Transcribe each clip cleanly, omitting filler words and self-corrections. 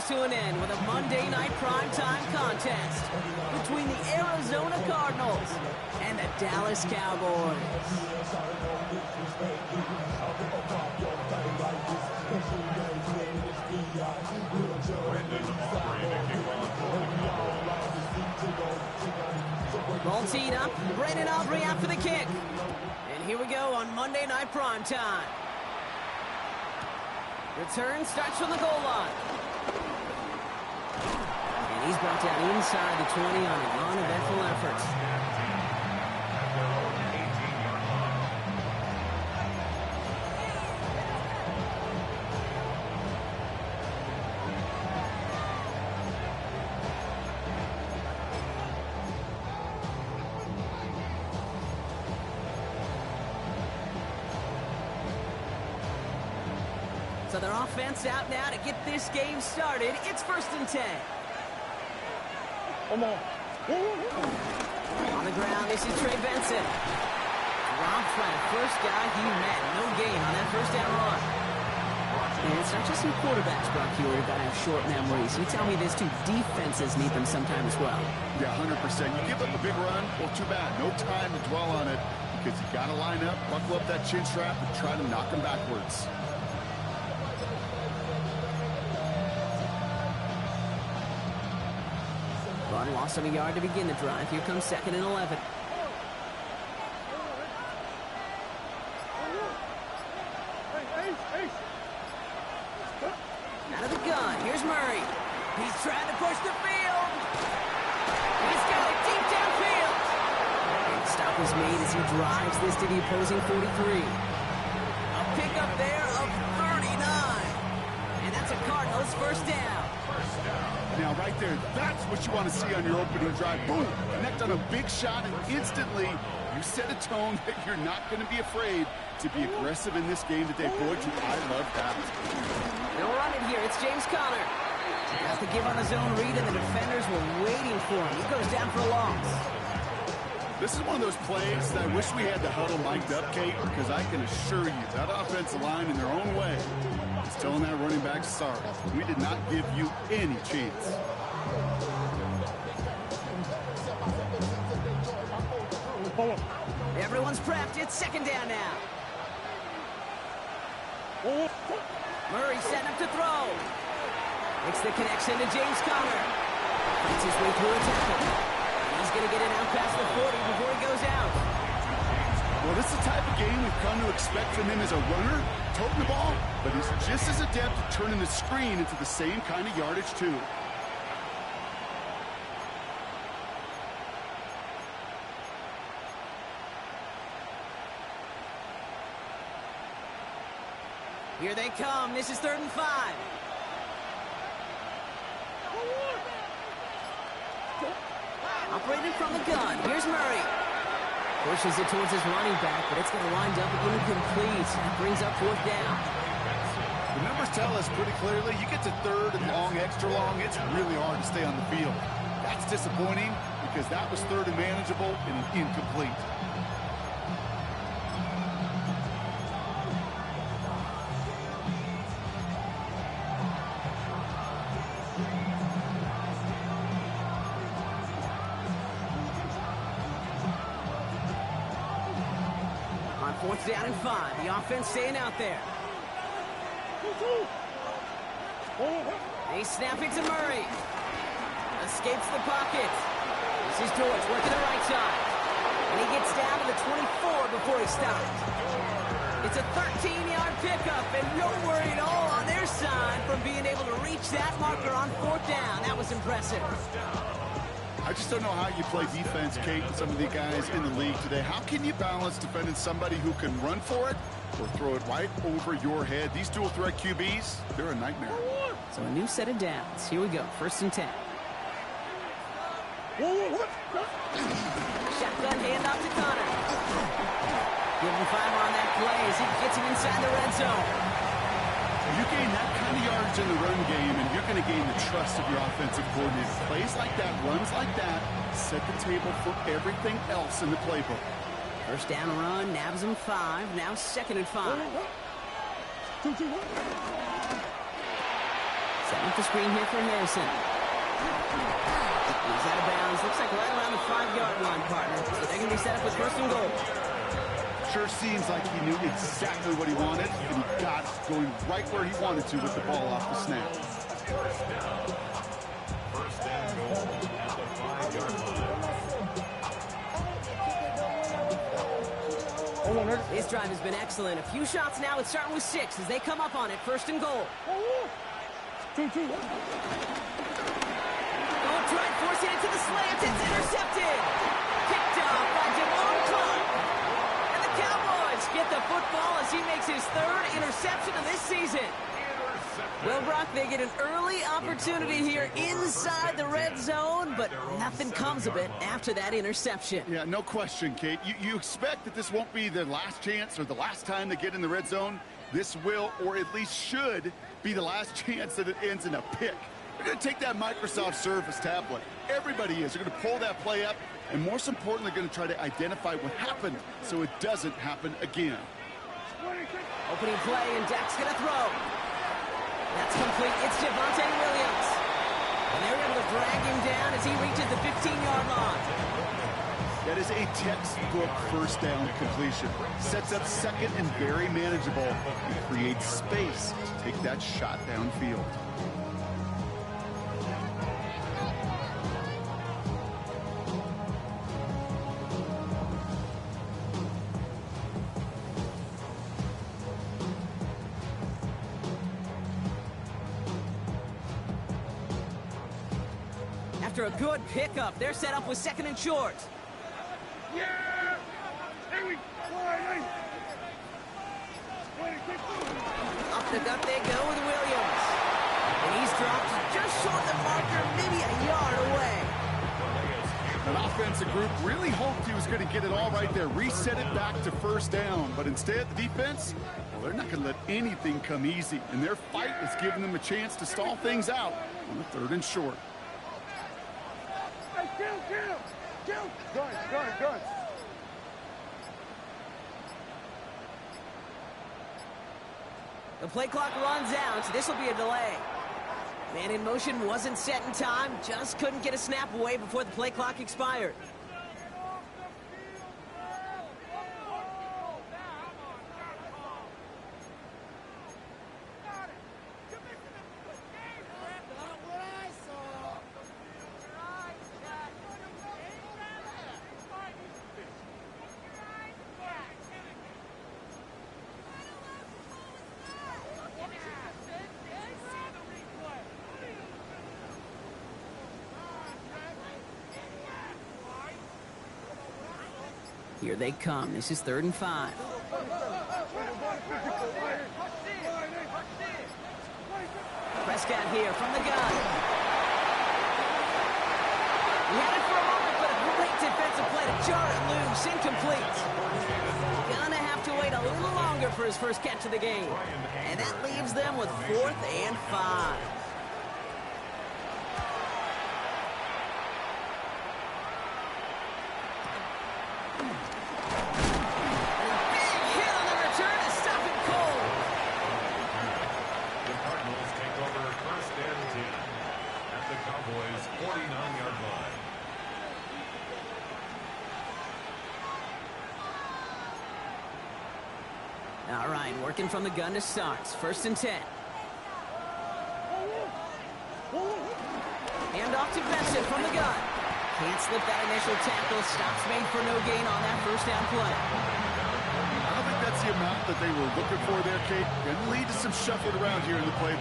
comes to an end with a Monday night primetime contest between the Arizona Cardinals and the Dallas Cowboys. Ball teed up. Brandon Aubrey out for the kick. And here we go on Monday night primetime. Return starts from the goal line. And he's brought down inside the 20 on an uneventful effort. So their offense out now to get this game started. It's 1st and 10. Come on. On the ground, this is Trey Benson. Rob flat, first guy he met. No gain on that first down run. And it's not just some quarterbacks, Brock Huard, who have short memories. You tell me this too, defenses need them sometime as well. Yeah, 100%. You give up a big run, well, too bad. No time to dwell on it because you got to line up, buckle up that chin strap, and try to knock them backwards. Run loss of a yard to begin the drive. Here comes 2nd and 11. Out of the gun. Here's Murray. He's trying to push the field. He's got it deep downfield. And stop is made as he drives this to the opposing 43. A pickup there of 39. And that's a Cardinals first down. Now, right there, that's what you want to see on your opening drive. Boom! Connect on a big shot, and instantly you set a tone that you're not going to be afraid to be aggressive in this game today. Boy, I love that. They'll run it here. It's James Conner. Has to give on his own read, and the defenders were waiting for him. He goes down for a loss. This is one of those plays that I wish we had the huddle mic'd up, Kate, because I can assure you that offensive line in their own way is telling that running back, sorry, we did not give you any chance. Everyone's prepped. It's 2nd down now. Murray setting up to throw. Makes the connection to James Conner. Fights his way through a tackle. He's going to get it out past the 40 before he goes out. Well, this is the type of game we've come to expect from him as a runner, toting the ball, but he's just as adept at turning the screen into the same kind of yardage, too. Here they come. This is 3rd and 5. Operating from the gun. Here's Murray. Pushes it towards his running back, but it's going to wind up incomplete. That brings up 4th down. The numbers tell us pretty clearly, you get to 3rd and long, extra long, it's really hard to stay on the field. That's disappointing because that was 3rd and manageable and incomplete. On 4th down and 5, the offense staying out there. They snap it to Murray. Escapes the pocket. This is George working the right side. And he gets down to the 24 before he stops. It's a 13-yard pickup, and no worry at all on their side from being able to reach that marker on 4th down. That was impressive. I just don't know how you play defense, Kate, and some of the guys in the league today. How can you balance defending somebody who can run for it or throw it right over your head? These dual threat QBs, they're a nightmare. So a new set of downs. Here we go, 1st and 10. Shotgun handoff to Conner. Give him 5 on that play as he gets him inside the red zone. You gain that kind of yardage in the run game, and you're going to gain the trust of your offensive coordinator. Plays like that, runs like that, set the table for everything else in the playbook. First down run, nabs him 5. Now 2nd and 5. Setting up the screen here for Harrison. He's out of bounds. Looks like right around the 5-yard line, partner. So they're going to be set up with first and goal. Sure seems like he knew exactly what he wanted, and he got it, going right where he wanted to with the ball off the snap. First and goal at the 5-yard line. This drive has been excellent. A few shots now. It's starting with 6 as they come up on it. First and goal. Going to try forcing it to the slant. It's intercepted. Picked off by Javon Clark. And the Cowboys get the football as he makes his 3rd interception of this season. Well, Brock, they get an early opportunity here inside the red zone, but nothing comes of it after that interception. Yeah, no question, Kate. You expect that this won't be their last chance or the last time they get in the red zone. This will, or at least should, be the last chance that it ends in a pick. They're going to take that Microsoft Surface tablet. Everybody is. They're going to pull that play up, and most importantly, they're going to try to identify what happened so it doesn't happen again. Opening play, and Dak's going to throw. That's complete. It's Javonte Williams. And they're able to drag him down as he reaches the 15-yard line. That is a textbook first down completion. Sets up second and very manageable and creates space to take that shot downfield. After a good pickup, they're set up with 2nd and short. Up the gut they go with Williams. And he's dropped just short of the marker, maybe a yard away. An offensive group really hoped he was going to get it all right there, reset it back to first down. But instead, the defense, well, they're not going to let anything come easy. And their fight is giving them a chance to stall things out on the 3rd and short. Good. The play clock runs out, so this will be a delay. Man in motion wasn't set in time, just couldn't get a snap away before the play clock expired. Here they come. This is 3rd and 5. Prescott here from the gun. He had it for a moment, but a great defensive play to jar it loose. Incomplete. Gonna have to wait a little longer for his first catch of the game. And that leaves them with 4th and 5. All right, working from the gun to start. 1st and 10. Hand off to Benson from the gun. Can't slip that initial tackle. Stops made for no gain on that first down play. I don't think that's the amount that they were looking for there, Kate. Going to lead to some shuffling around here in the play.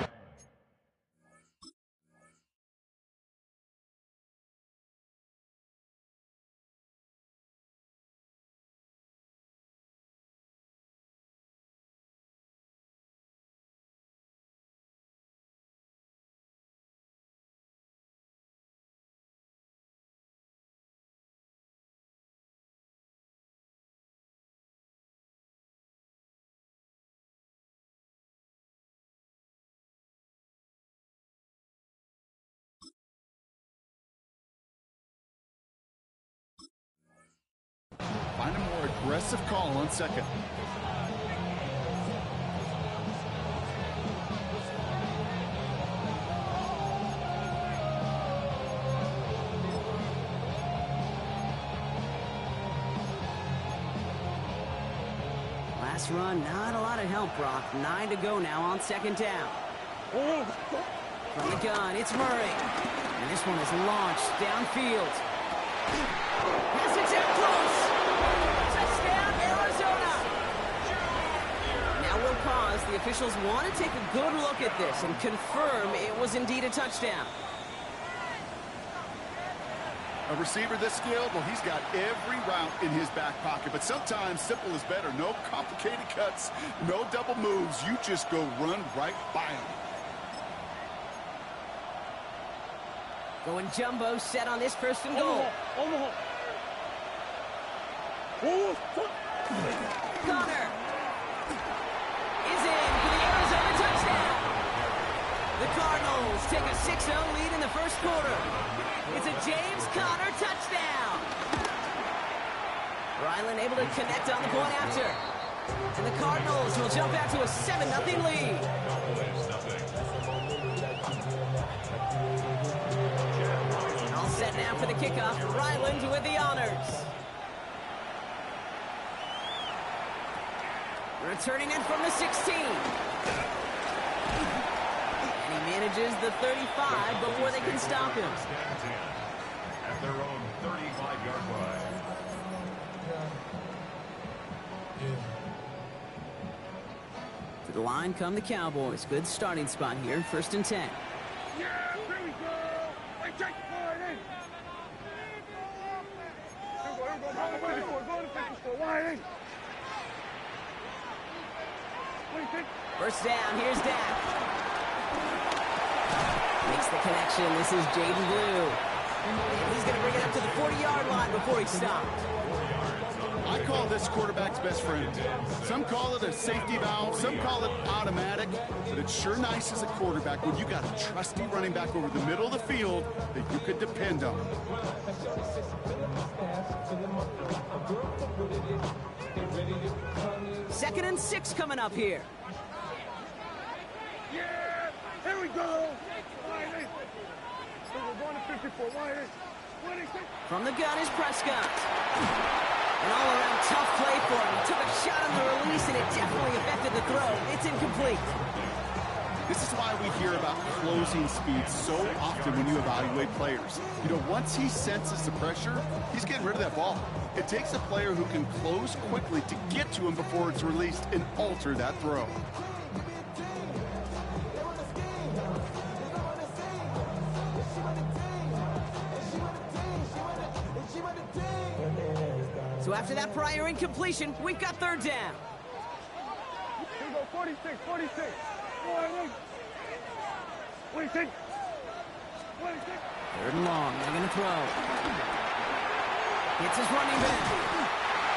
Find a more aggressive call on 2nd. pass run, not a lot of help, Brock. 9 to go now on second down. From the gun, it's Murray. And this one is launched downfield. Has it down close. Touchdown, Arizona. Now we'll pause. The officials want to take a good look at this and confirm it was indeed a touchdown. A receiver this skilled, well, he's got every route in his back pocket. But sometimes simple is better. No complicated cuts, no double moves. You just go run right by him. Going jumbo set on this first and goal. Connor is in for the Arizona touchdown. The Cardinals take a 6-0 lead in the first quarter. It's a James Conner touchdown. Ryland able to connect on the point after. And the Cardinals will jump out to a 7-0 lead. All set now for the kickoff. Ryland with the honors. Returning it from the 16. And he manages the 35 before they can stop him. At their own 35-yard line. To the line come the Cowboys. Good starting spot here. 1st and 10. Yeah, here we go. Hey, take the line in. Here we go. Go to 54. Line in. First down, here's Dak. Makes the connection. This is Jaden Blue. And he's going to bring it up to the 40-yard line before he stopped. I call this quarterback's best friend. Some call it a safety valve, some call it automatic, but it's sure nice as a quarterback when you got a trusty running back over the middle of the field that you could depend on. Second and 6 coming up here. Yeah, here we go. We're going to 54. From the gun is Prescott. An all-around tough play for him. He took a shot on the release, and it definitely affected the throw. It's incomplete. This is why we hear about closing speed so often when you evaluate players. You know, once he senses the pressure, he's getting rid of that ball. It takes a player who can close quickly to get to him before it's released and alter that throw. So after that prior incompletion, we've got third down. Here we go, 46. 46. Third and long, they're going to throw. Hits his running back.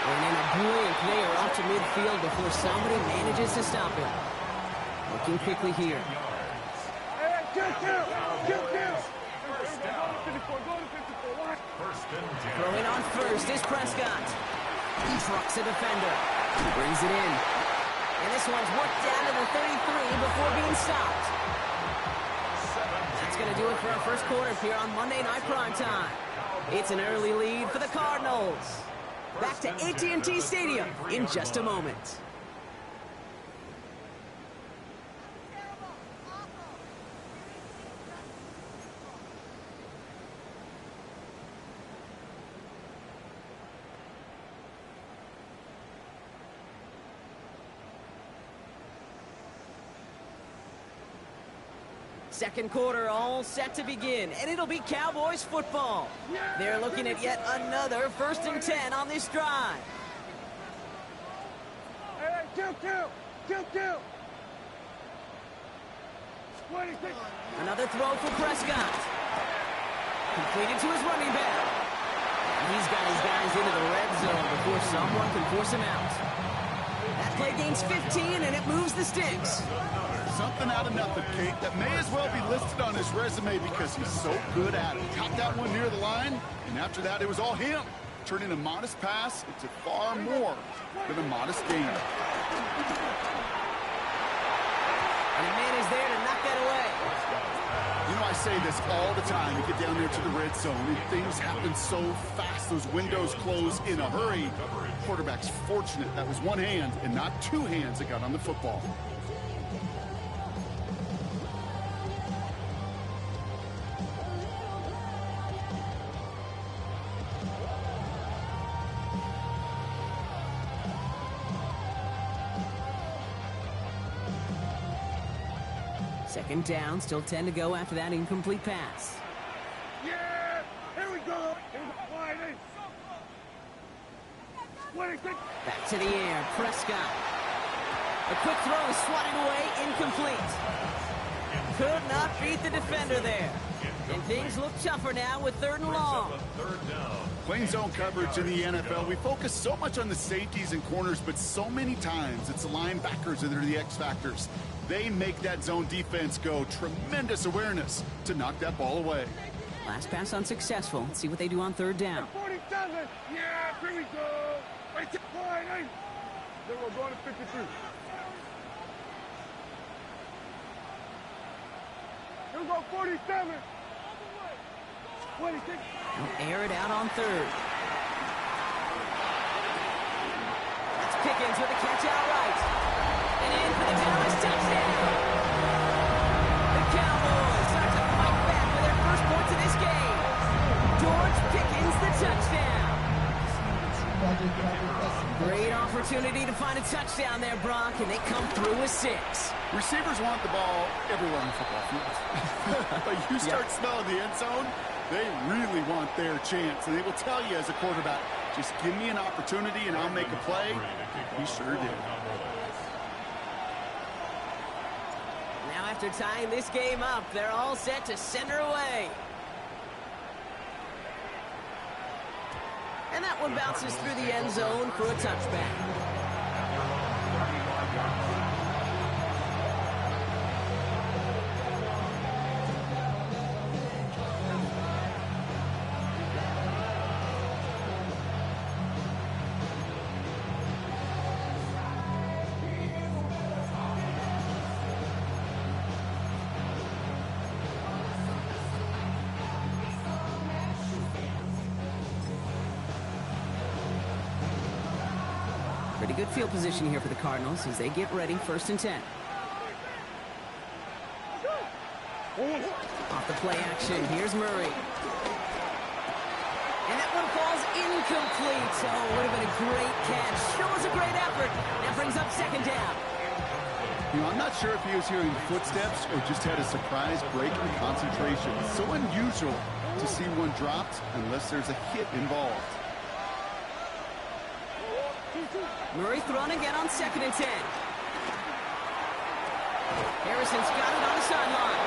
And in a blink, they are off to midfield before somebody manages to stop him. Looking quickly here. Hey, kill. Throwing on first is Prescott. He trucks a defender. Brings it in. And this one's worked down to the 33 before being stopped. That's going to do it for our first quarter here on Monday Night Primetime. It's an early lead for the Cardinals. Back to AT&T Stadium in just a moment. Second quarter all set to begin, and it'll be Cowboys football. They're looking at yet another 1st and 10 on this drive. Hey, kill. Another throw for Prescott. Completed to his running back. And he's got his guys into the red zone before someone can force him out. That play gains 15, and it moves the sticks. Something out of nothing, Kate, that may as well be listed on his resume because he's so good at it. Caught that one near the line, and after that, it was all him. Turning a modest pass into far more than a modest gain. And a man is there to knock that away. You know, I say this all the time. You get down there to the red zone, and things happen so fast. Those windows close in a hurry. Quarterback's fortunate that was one hand and not two hands that got on the football. Second down, still 10 to go after that incomplete pass. Yeah! Here we go! Back to the air, Prescott. A quick throw is swatted away, incomplete. Could not beat the defender there. And things look tougher now with 3rd and long. Playing zone coverage in the NFL, we focus so much on the safeties and corners, but so many times it's the linebackers that are the X factors. They make that zone defense go. Tremendous awareness to knock that ball away. Last pass unsuccessful. Let's see what they do on 3rd down. 47! Yeah, here we go! Right to line, hey! Then we're going to 53. Here we go, 47! 26. They'll air it out on 3rd. That's Pickens with a catch outright. And in for the Dallas touchdown. The Cowboys start to fight back for their first points of this game. George Pickens, the touchdown. Great opportunity to find a touchdown there, Brock, and they come through with 6. Receivers want the ball everywhere on the football field. But you start smelling the end zone, they really want their chance. And they will tell you as a quarterback, just give me an opportunity and I'll make a play. He sure did. Now after tying this game up, they're all set to center away. And that one bounces through the end zone for a touchback. Pretty good field position here for the Cardinals as they get ready, 1st and 10. Off the play action, here's Murray. And that one falls incomplete. Oh, would have been a great catch. Sure was a great effort. That brings up 2nd down. You know, I'm not sure if he was hearing footsteps or just had a surprise break in concentration. It's so unusual to see one dropped unless there's a hit involved. Murray thrown again on 2nd and 10. Harrison's got it on the sideline.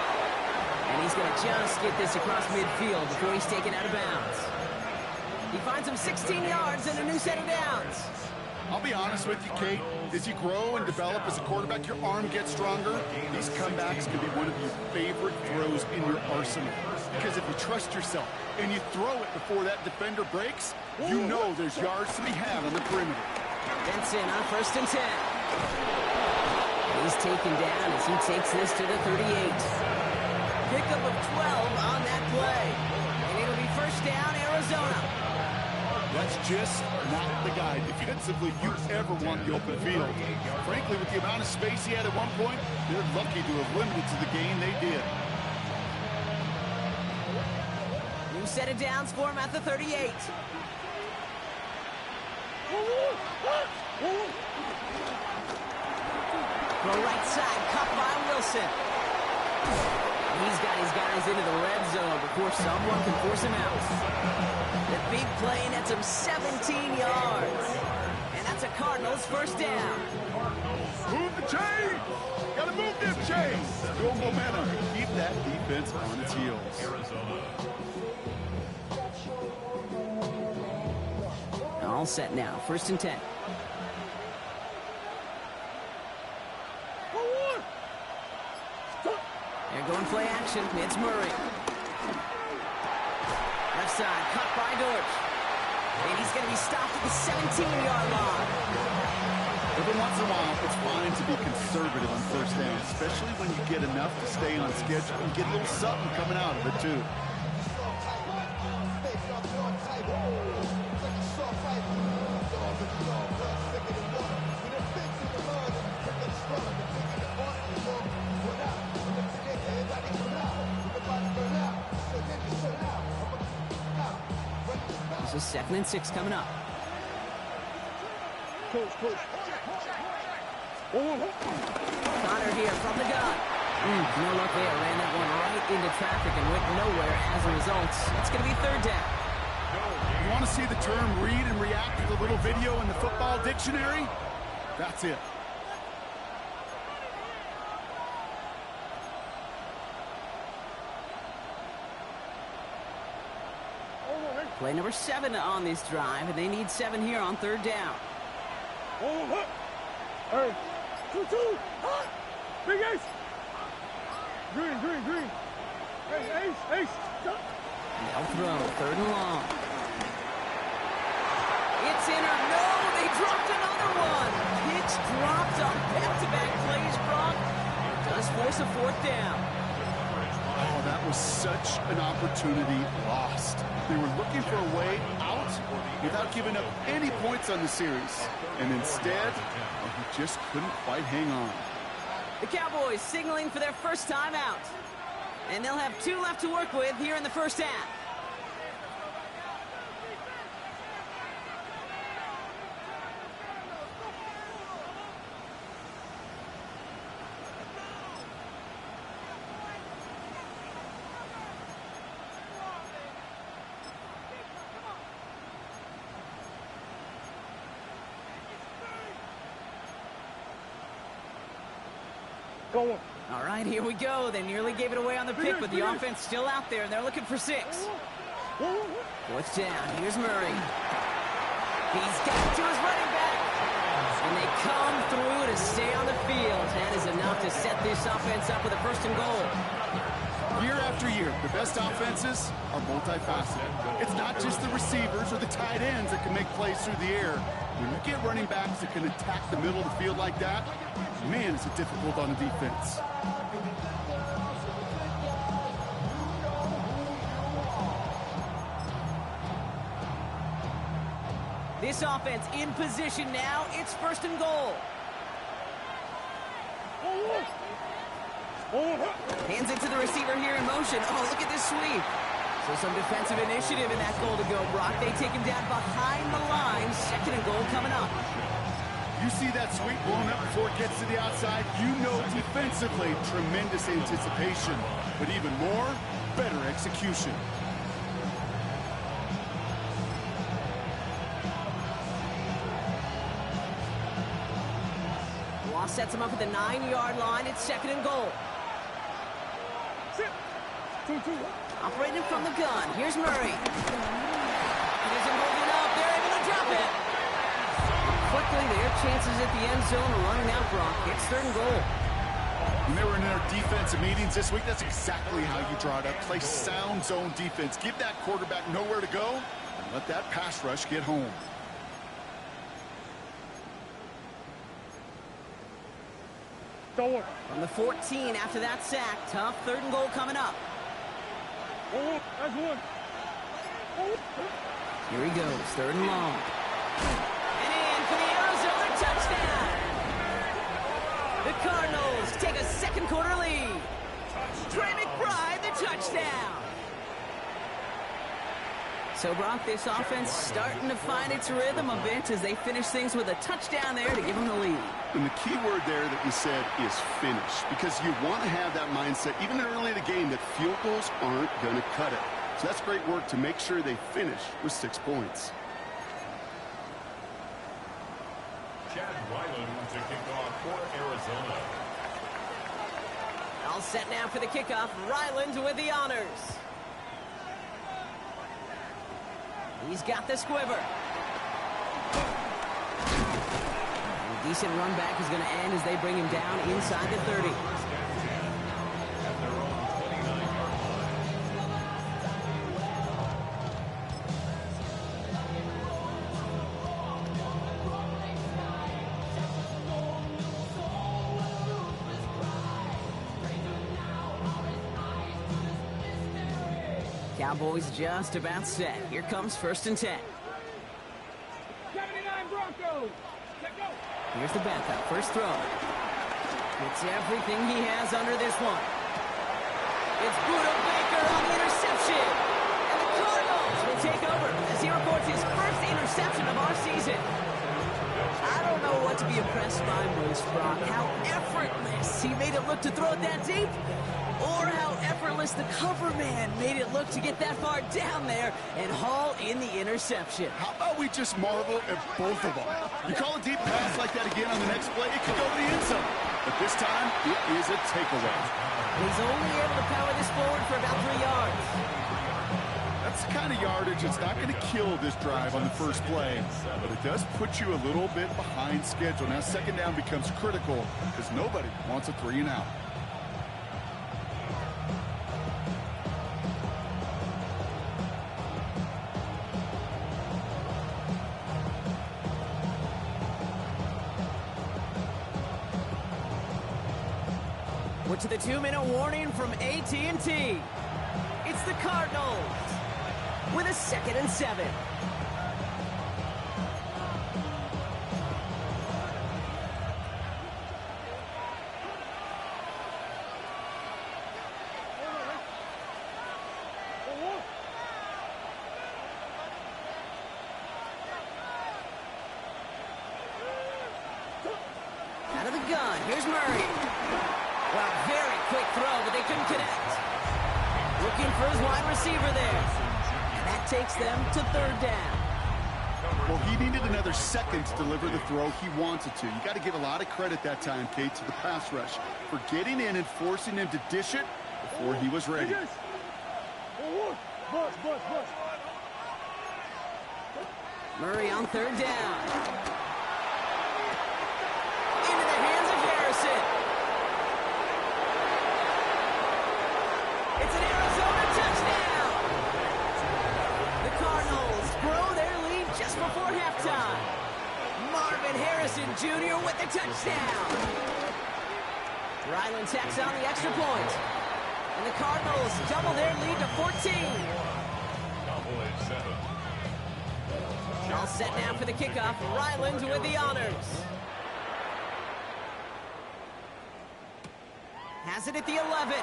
And he's going to just get this across midfield before he's taken out of bounds. He finds him 16 yards and a new set of downs. I'll be honest with you, Kate. As you grow and develop as a quarterback, your arm gets stronger. These comebacks can be one of your favorite throws in your arsenal. Because if you trust yourself and you throw it before that defender breaks, you know there's yards to be had on the perimeter. Benson on 1st and 10. He's taken down as he takes this to the 38. Pickup of 12 on that play. And it'll be 1st down, Arizona. That's just not the guy defensively you ever want the open field. Frankly, with the amount of space he had at one point, they're lucky to have limited to the game they did. New set of downs for him at the 38. Throw right side, cut by Wilson. He's got his guys into the red zone before someone can force him out. The big play nets him 17 yards. And that's a Cardinals 1st down. Move the chain! Gotta move them chains! Build momentum. Keep that defense on its heels. All set now, 1st and 10. They're going play action. It's Murray. Left side, cut by Dortch. And he's going to be stopped at the 17-yard line. Every once in a while, it's fine to be conservative on first down, especially when you get enough to stay on schedule and get a little something coming out of it, too. This is 2nd and 6 coming up. Connor here from the gun. No luck there. Ran that one right into traffic and went nowhere as a result. It's going to be 3rd down. You want to see the term read and react to the little video in the football dictionary? That's it. Play number 7 on this drive, and they need 7 here on 3rd down. Hey, 2-2. Big ace. Green. Hey, ace. Stop. They'll throw, 3rd and long. It's in or no, they dropped another one. Pitch dropped on back-to-back plays, Brock. It does force a 4th down. Oh, that was such an opportunity lost. They were looking for a way out without giving up any points on the series. And instead, he just couldn't quite hang on. The Cowboys signaling for their first time out. And they'll have 2 left to work with here in the first half. All right, here we go. They nearly gave it away on the pick, but the offense still out there, and they're looking for 6. 4th down. Here's Murray. He's got it to his running back. And they come through to stay on the field. That is enough to set this offense up with a 1st and goal. Year after year, the best offenses are multifaceted. It's not just the receivers or the tight ends that can make plays through the air. When you get running backs that can attack the middle of the field like that, man, is it difficult on the defense. This offense in position now. It's 1st and goal. Hands it to the receiver here in motion. Oh, look at this sweep. So some defensive initiative in that goal to go, Brock. They take him down behind the line. 2nd and goal coming up. You see that sweep blown up before it gets to the outside, you know defensively, tremendous anticipation. But even more, better execution. Loss sets him up at the 9-yard line. It's 2nd and goal. Operating from the gun. Here's Murray. He isn't holding up. They're able to drop it. Quickly, their chances at the end zone are running out, Brock. It's 3rd and goal. When they were in their defensive meetings this week, that's exactly how you draw it up. Play sound zone defense. Give that quarterback nowhere to go, and let that pass rush get home. From the 14 after that sack. Tough 3rd and goal coming up. Here he goes. 3rd and long. And in for the Arizona touchdown. The Cardinals take a 2nd quarter lead. Trey McBride, the touchdown. So, Brock, this offense starting to find its rhythm a bit as they finish things with a touchdown there to give them the lead. And the key word there that you said is finish, because you want to have that mindset, even early in the game, that field goals aren't going to cut it. So that's great work to make sure they finish with 6 points. Chad Ryland to kick off for Arizona. All set now for the kickoff. Ryland with the honors. He's got the squiver. A decent run back is going to end as they bring him down inside the 30. At their own 29-yard line. Cowboys just about set. Here comes 1st and 10. 79 Broncos. Let's go. Here's the backup. First throw. It's everything he has under this one. It's Buda Baker on the interception. And the Cardinals will take over as he reports his first interception of our season. I don't know what to be impressed by most, Brock. How effortless he made it look to throw it that deep, or how effortless the cover man made it look to get that far down there and haul in the interception. How about we just marvel at both of them? You call a deep pass like that again on the next play, it could go to the end zone. But this time, it is a takeaway. He's only able to power this forward for about 3 yards. That's the kind of yardage that's not going to kill this drive on the first play, but it does put you a little bit behind schedule. Now, 2nd down becomes critical because nobody wants a 3 and out. We're to the 2-minute warning from AT&T. It's the Cardinals with a 2nd and 7. Out of the gun, here's Murray. Well, very quick throw, but they couldn't connect. Looking for his wide receiver there. And that takes them to 3rd down. Well, he needed another second to deliver the throw he wanted to. You got to give a lot of credit that time, Kate, to the pass rush for getting in and forcing him to dish it before he was ready. Murray on 3rd down. Into the hands of Harrison. It's an Arizona touchdown. The Cardinals grow their lead just before halftime. Marvin Harrison Jr. with the touchdown. Ryland tacks on the extra point. And the Cardinals double their lead to 14. Cowboys 7. All set now for the kickoff. Ryland with the honors. Has it at the 11.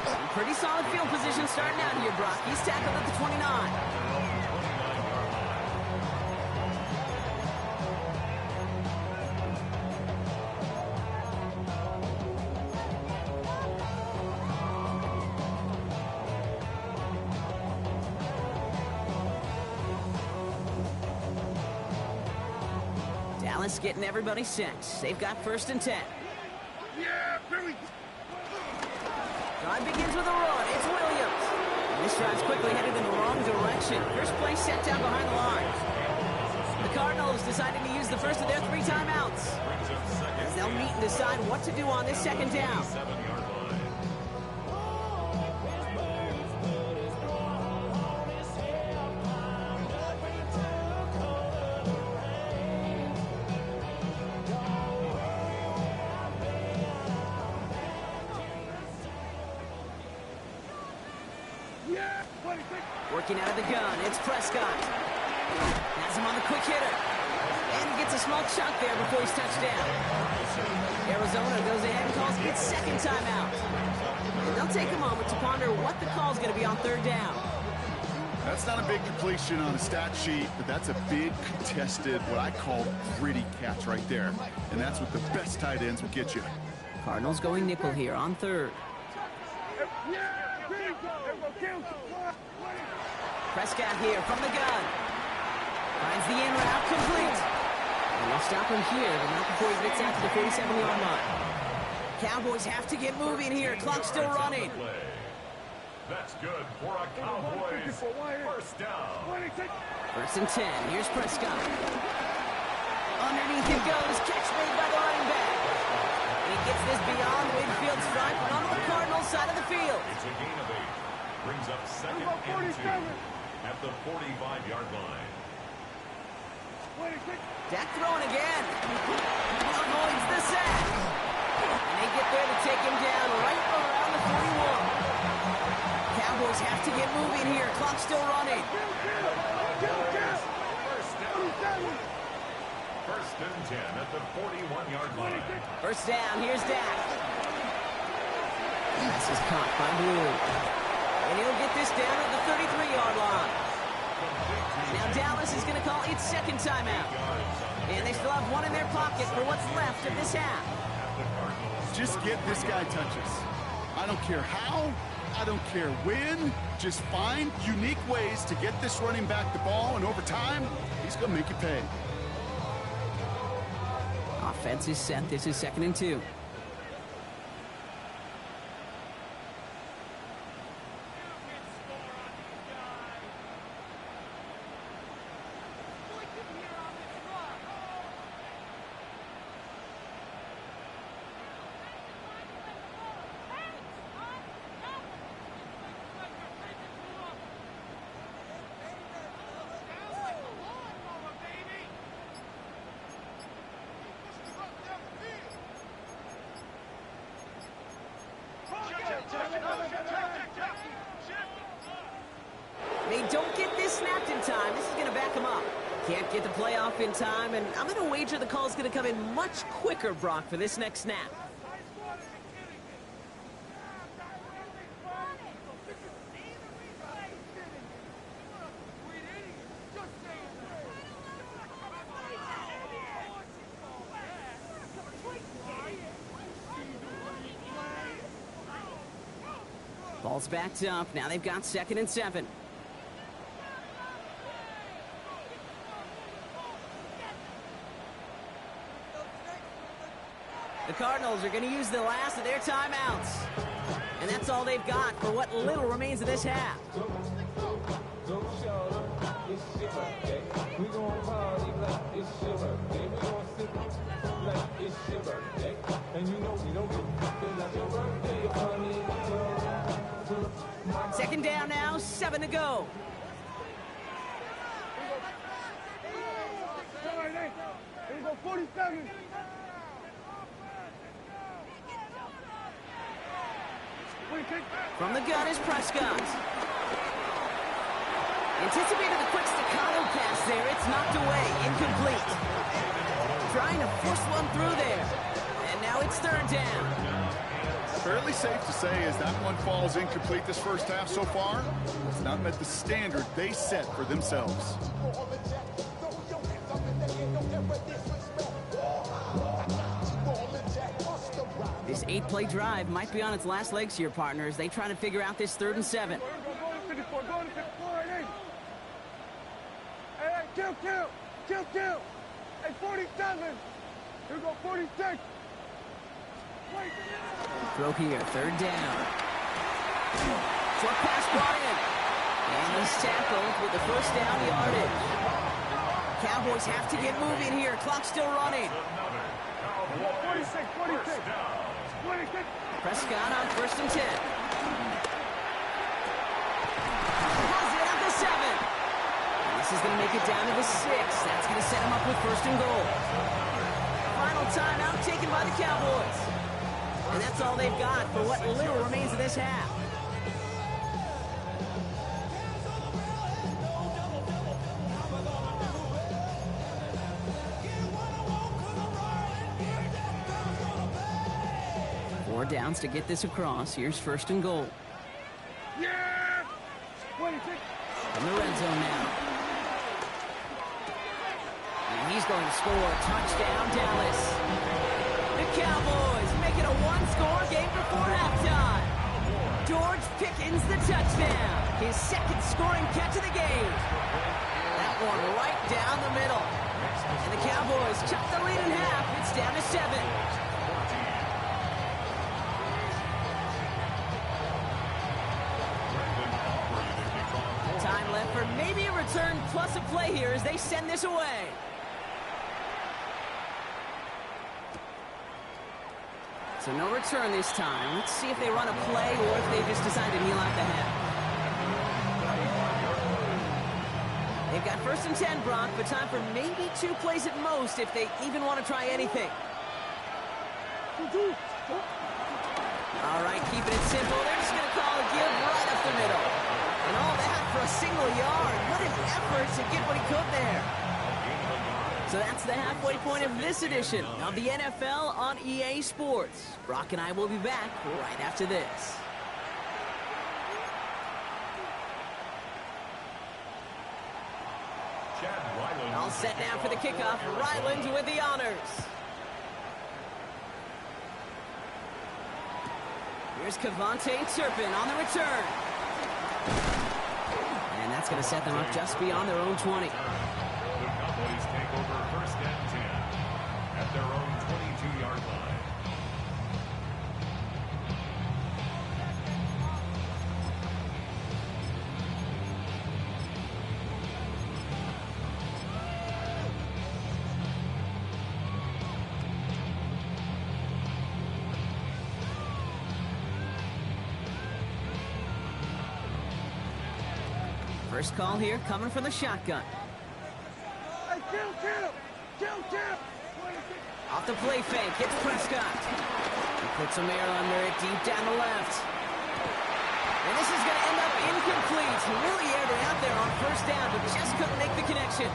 Some pretty solid field position starting out here, Brock. He's tackled at the 29. Dallas getting everybody set. They've got 1st and 10. Yeah, Billy. Drive begins with a run. It's Williams. And this drive's quickly headed in the wrong direction. First play set down behind the line. The Cardinals decided to use the first of their 3 timeouts, as they'll meet and decide what to do on this 2nd down. 7-yard line. Working out of the gun, it's Prescott. Has him on the quick hitter. And he gets a small chunk there before he's touched down. Arizona goes ahead and calls its 2nd timeout. And they'll take a moment to ponder what the call's going to be on 3rd down. That's not a big completion on a stat sheet, but that's a big contested, what I call gritty catch right there. And that's what the best tight ends will get you. Cardinals going nickel here on 3rd. Prescott here from the gun. Finds the in route complete. And they'll stop him here, but not before he gets out to the 47-yard line. Cowboys have to get moving here. Clock's still running. That's good for a Cowboys 1st down. 1st and 10. Here's Prescott. Underneath it goes. Catch made by the running back. And he gets this beyond midfield stripe and onto the Cardinals side of the field. It's a gain of 8. Brings up 2nd and 2 at the 45-yard line. Dak throwing again. Avoids the sack. And they get there to take him down right around the 41. Cowboys have to get moving here. Clock's still running. First and 10 at the 41-yard line. First down, here's Dak. This is caught by Blue. And he'll get this down at the 33-yard line. Now Dallas is going to call its second timeout. And they still have one in their pocket for what's left of this half. Just get this guy touches. I don't care how, I don't care when. Just find unique ways to get this running back the ball, and over time, he's going to make you pay. Offense is set. This is 2nd and 2. They don't get this snapped in time. This is going to back them up. Can't get the play off in time, and I'm going to wager the call is going to come in much quicker, Brock, for this next snap. Ball's backed up. Now they've got 2nd and 7. The Cardinals are going to use the last of their timeouts. And that's all they've got for what little remains of this half. Second down now, 7 to go. Here we go, 47. From the gun is Prescott. Anticipated the quick staccato pass there. It's knocked away. Incomplete. Trying to force one through there. And now it's 3rd down. Fairly safe to say as that one falls incomplete this first half so far, it's not met the standard they set for themselves. This 8-play drive might be on its last legs here, partners. They try to figure out this 3rd and 7. Go to 54, go to 54, hey, kill. Hey, 47. Here we go, 46. Throw here, 3rd down. Short pass brought in. And he's tackled with the first down yardage. Cowboys have to get moving here. Clock's still running. 46. Prescott on 1st and 10. Has it at the 7. And this is going to make it down to the 6. That's going to set him up with 1st and goal. Final timeout taken by the Cowboys. And that's all they've got for what little remains of this half. Four downs to get this across. Here's 1st and goal. Yeah! 26. In the red zone now. And he's going to score. Touchdown, Dallas. The Cowboys make it a one-score game before halftime. George Pickens the touchdown. His 2nd scoring catch of the game. That one right down the middle. And the Cowboys chop the lead in half. It's down to 7. Time left for maybe a return plus a play here as they send this away. So no return this time. Let's see if they run a play or if they just decide to kneel out the half. They've got 1st and 10, Brock, but time for maybe 2 plays at most if they even want to try anything. All right, keeping it simple. They're just going to call a give right up the middle. to get what he could there. So that's the halfway point of this edition of the NFL on EA Sports. Brock and I will be back right after this. All set now for the kickoff. Ryland with the honors. Here's Kevontae Turpin on the return. And that's going to set them up just beyond their own 20. The Cowboys take over first and 10 at their own 22-yard line. First call here coming from the shotgun. Hey, kill! Off the play fake, hits Prescott. He puts some air under it deep down the left. And this is going to end up incomplete. He really aired it out there on first down, but just couldn't make the connection.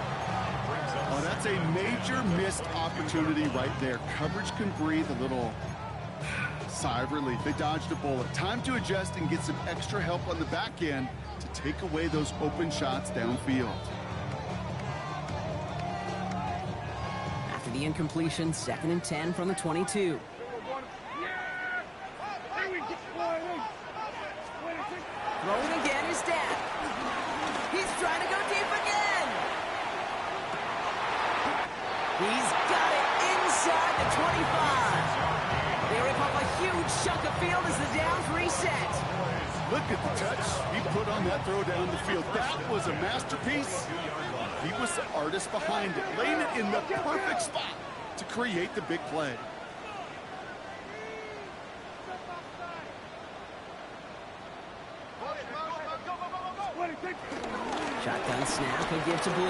Oh, that's a major missed opportunity right there. Coverage can breathe a little sigh of relief. They dodged a bullet. Time to adjust and get some extra help on the back end to take away those open shots downfield. After the incompletion, 2nd and 10 from the 22. Throwing again is Dad. He's trying to go deep again. He's got it inside the 25. They rip off a huge chunk of field as the downs reset. Look at the touch he put on that throw down the field. That was a masterpiece. He was the artist behind it, laying it in the perfect spot to create the big play. Shotgun snap, he'll give to Blue.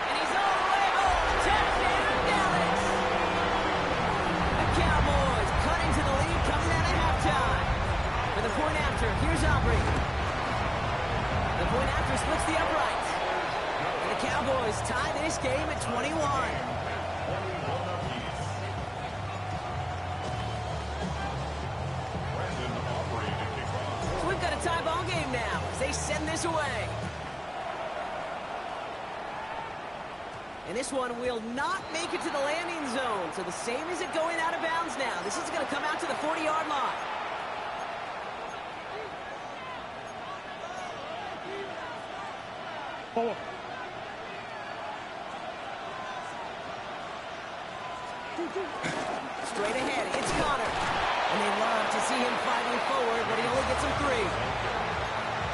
And he's all the way home. Touchdown, Dallas! The Cowboys cutting to the lead coming out of halftime. For the point after, here's Aubrey. The point after splits the uprights. And the Cowboys tie this game at 21. We've got a tie ball game now as they send this away. And this one will not make it to the landing zone. So the same as it going out of bounds now. This is going to come out to the 40-yard line. Straight ahead, it's Connor. And they love to see him fighting forward, but he only gets him 3.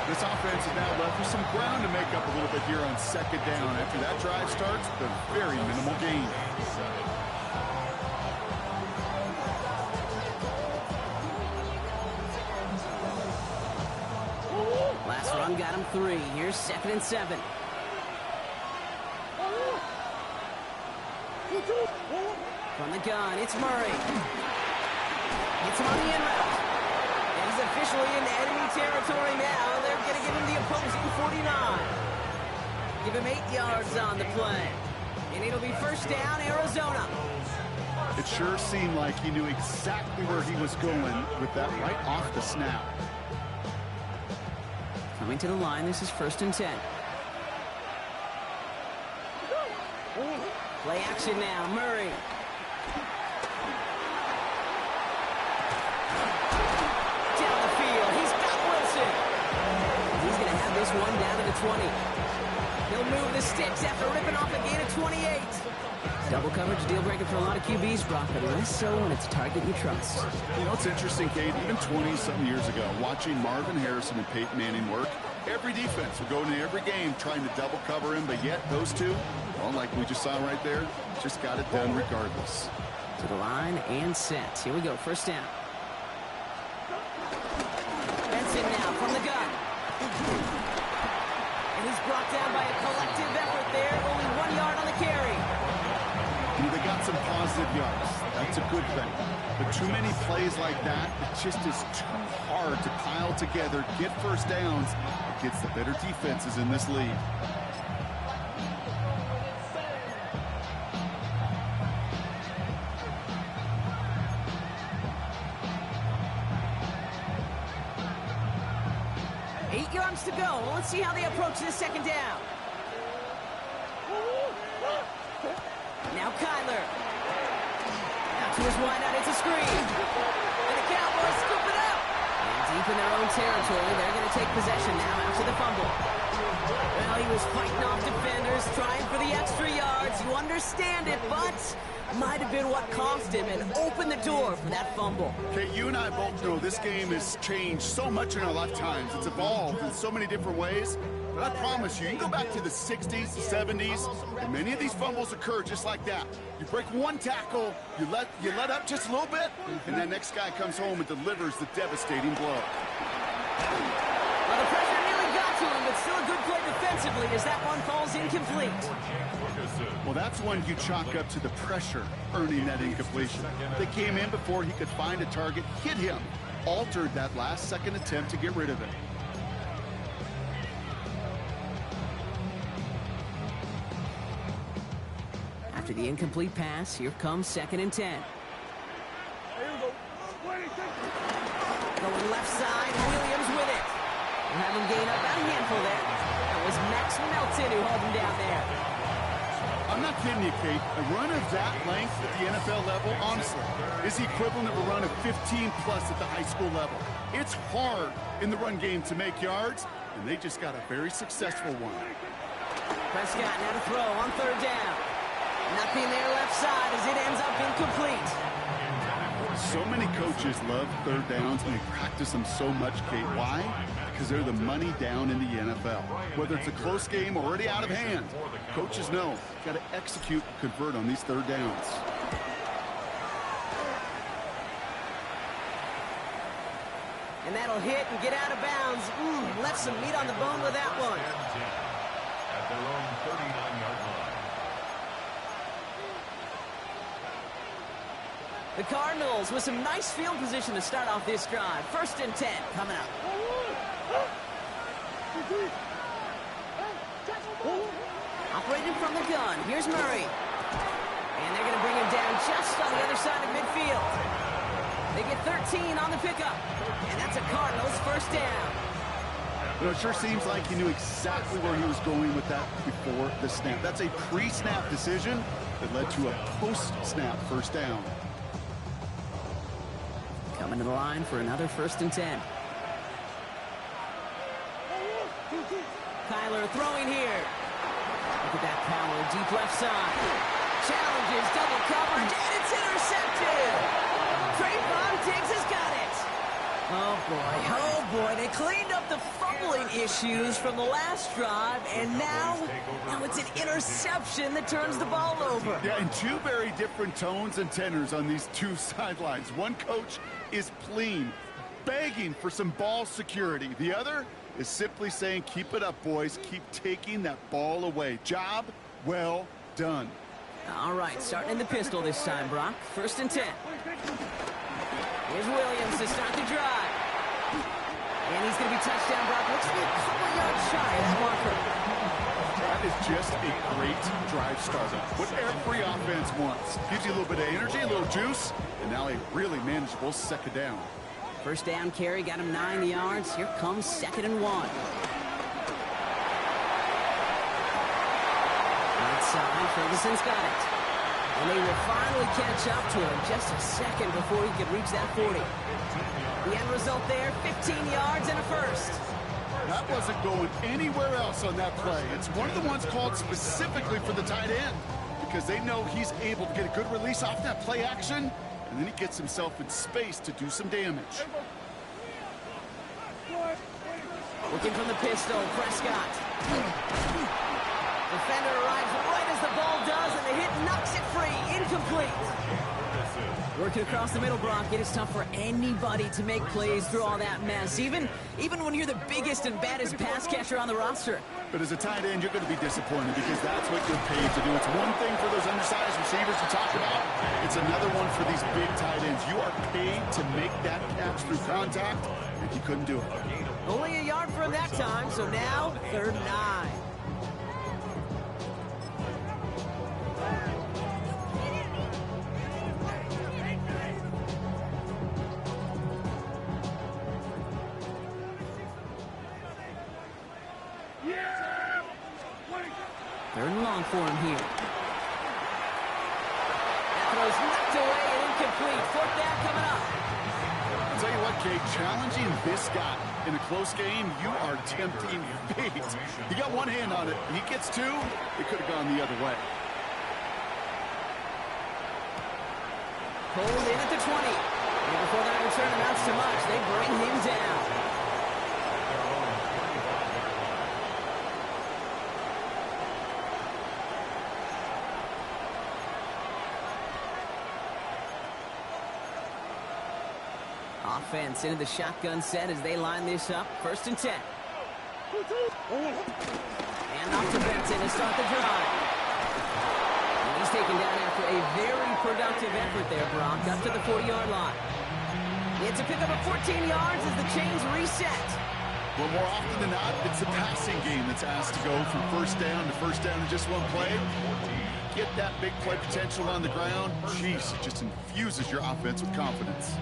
This offense is now left with some ground to make up a little bit here on 2nd down. After that drive starts, the very minimal gain. Last run got him 3. Here's 2nd and 7. From the gun, it's Murray. It's him on the in route. And he's officially in enemy territory now. They're going to give him the opposing 49. Give him 8 yards on the play. And it'll be first down, Arizona. It sure seemed like he knew exactly where he was going with that right off the snap. Coming to the line, this is 1st and 10. Play action now, Murray. Down the field, he's got Wilson. He's going to have this one down to the 20. He'll move the sticks after ripping off a gain of 28. Double coverage, deal breaker for a lot of QBs, Brock, but less so when it's a target you trust. You know, it's interesting, Kate, even 20-something years ago, watching Marvin Harrison and Peyton Manning work, every defense would go into every game trying to double cover him, but yet those two, well, like we just saw right there, just got it done regardless. To the line and set. Here we go, first down. Benson now from the gun. And he's brought down by a collective effort there, only 1 yard on the carry. They got some positive yards. That's a good thing. But too many plays like that, it just is too hard to pile together, get first downs against the better defenses in this league. To go. Well, let's see how they approach this second down. Now Kyler. Out to his wideout. It's a screen. And the Cowboys scoop it up. And deep in their own territory, they're going to take possession now after the fumble. Well, he was fighting off defenders, trying for the extra yards. You understand it, but might have been what cost him and opened the door for that fumble. Okay, you and I both know this game has changed so much in our lifetimes. It's evolved in so many different ways. But I promise you, you can go back to the 60s, the 70s, and many of these fumbles occur just like that. You break one tackle, you let up just a little bit, and that next guy comes home and delivers the devastating blow. Well, the pressure nearly got to him, but still a good play defensively as that one falls incomplete. Well, that's one you chalk up to the pressure earning that incompletion. They came in before he could find a target, hit him, altered that last-second attempt to get rid of it. After the incomplete pass, here comes 2nd and 10. Going left side, Williams with it. We'll have him gain up about a handful there. That was Max Melton who held him down there. I'm not kidding you, Kate. A run of that length at the NFL level, honestly, is the equivalent of a run of 15-plus at the high school level. It's hard in the run game to make yards, and they just got a very successful one. Prescott now to throw on 3rd down. Nothing there left side as it ends up incomplete. So many coaches love 3rd downs, and they practice them so much, Kate. Why? Because they're the money down in the NFL. Whether it's a close game or already out of hand, coaches know you've got to execute and convert on these 3rd downs. And that'll hit and get out of bounds. Left some meat on the bone with that one. At their own 39-yard line. The Cardinals with some nice field position to start off this drive. 1st and 10 coming up. Operating from the gun. Here's Murray. And they're going to bring him down just on the other side of midfield. They get 13 on the pickup. And that's a Cardinals 1st down. You know, it sure seems like he knew exactly where he was going with that before the snap. That's a pre-snap decision that led to a post-snap 1st down. Coming to the line for another 1st and 10. Kyler throwing here. Look at that power, deep left side. Challenges, double coverage, and it's intercepted. Trayvon Diggs has got it. Oh boy, they cleaned up the fumbling issues from the last drive, and now it's an interception that turns the ball over. Yeah, and two very different tones and tenors on these two sidelines. One coach is pleading, begging for some ball security. The other is simply saying, keep it up, boys. Keep taking that ball away. Job well done. All right, starting in the pistol this time, Brock. 1st and 10. Here's Williams to start the drive. And he's going to be touchdown, Brock. Looks to be a couple yards shy of that marker. That is just a great drive starter. What every offense wants. Gives you a little bit of energy, a little juice, and now a really manageable 2nd down. 1st down carry, got him 9 yards. Here comes 2nd and 1. Right side, Ferguson's got it. And they will finally catch up to him just a second before he could reach that 40. The end result there, 15 yards and a 1st. That wasn't going anywhere else on that play. It's one of the ones called specifically for the tight end because they know he's able to get a good release off that play action, and then he gets himself in space to do some damage. Looking from the pistol, Prescott. Defender arrives right as the ball does, and the hit knocks it free. Incomplete. Working across the middle, Brock. It is tough for anybody to make plays through all that mess, even when you're the biggest and baddest pass catcher on the roster. But as a tight end, you're going to be disappointed because that's what you're paid to do. It's one thing for those undersized receivers to talk about. It's another one for these big tight ends. You are paid to make that catch through contact, and you couldn't do it. Only a yard from that time, so now 3rd and 9. Third and long for him here. That throw's knocked away and incomplete. 4th down coming up. I'll tell you what, Kate, challenging this guy in a close game, you are tempting fate. He got one hand on it. He gets two, it could have gone the other way. Pulled in at the 20. And before that return amounts to much, they bring him down. Offense into the shotgun set as they line this up. 1st and 10. And off to Benson to start the drive. And he's taken down after a very productive effort there, Brock, up to the 40-yard line. It's a pickup of 14 yards as the chains reset. Well, more often than not, it's a passing game that's asked to go from 1st down to 1st down in just one play. Get that big play potential on the ground. Jeez, it just infuses your offense with confidence.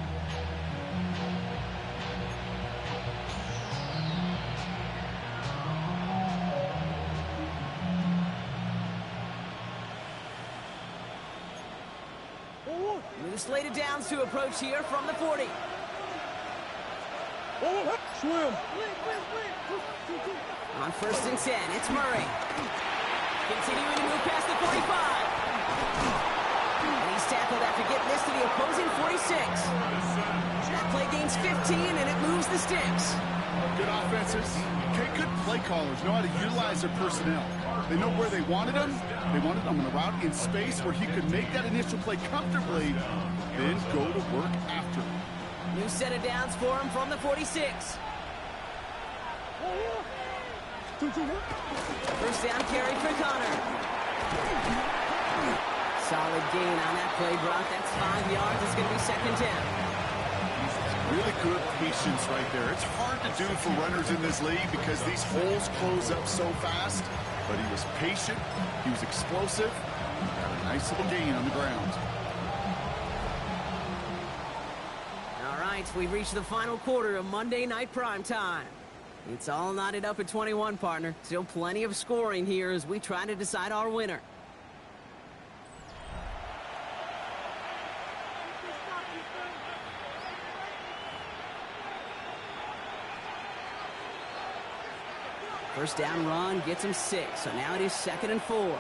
With a slated downs to approach here from the 40. Swim. On 1st and 10, it's Murray. Continuing to move past the 45. And he's tackled after getting this to the opposing 46. That play gains 15, and it moves the sticks. Good offenses. Okay, good play callers know how to utilize their personnel. They know where they wanted him. They wanted him on the route in space where he could make that initial play comfortably, then go to work after. New set of downs for him from the 46. 1st down carry for Connor. Solid gain on that play, Brock. That's 5 yards. It's going to be 2nd down. Really good patience right there. It's hard to do for runners in this league because these holes close up so fast. But he was patient. He was explosive. Got a nice little gain on the ground. All right, we've reached the final quarter of Monday Night Primetime. It's all knotted up at 21, partner. Still plenty of scoring here as we try to decide our winner. First down run gets him 6, so now it is 2nd and 4.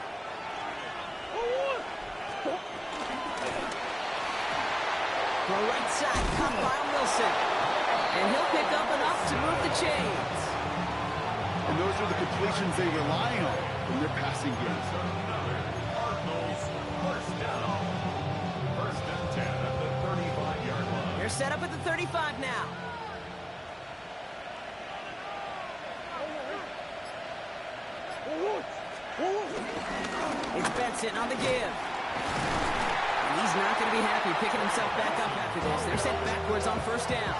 For right side, caught by Wilson. And he'll pick up enough to move the chains. And those are the completions they rely on in their passing game. Cardinals, 1st down. 1st and 10 at the 35-yard line. They're set up at the 35 now. It's Benson on the give. And he's not going to be happy picking himself back up after this. They're sent backwards on 1st down.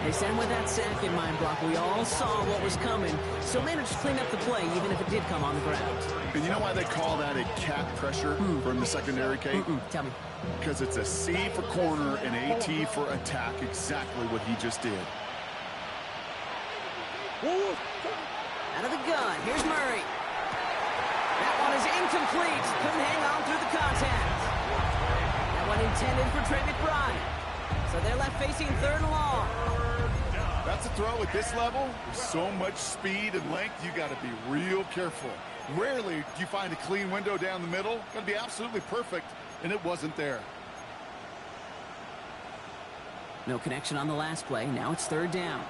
They send with that sack in mind, Brock. We all saw what was coming, so managed to clean up the play, even if it did come on the ground. And you know why they call that a cat pressure from the secondary, Kate? Tell me. Because it's a C for corner and a T for attack, exactly what he just did. Out of the gun, here's Murray. That one is incomplete. Couldn't hang on through the contact. That one intended for Trey McBride. So they're left facing 3rd and long. That's a throw at this level. With so much speed and length, you got to be real careful. Rarely do you find a clean window down the middle. Got to be absolutely perfect, and it wasn't there. No connection on the last play. Now it's 3rd down.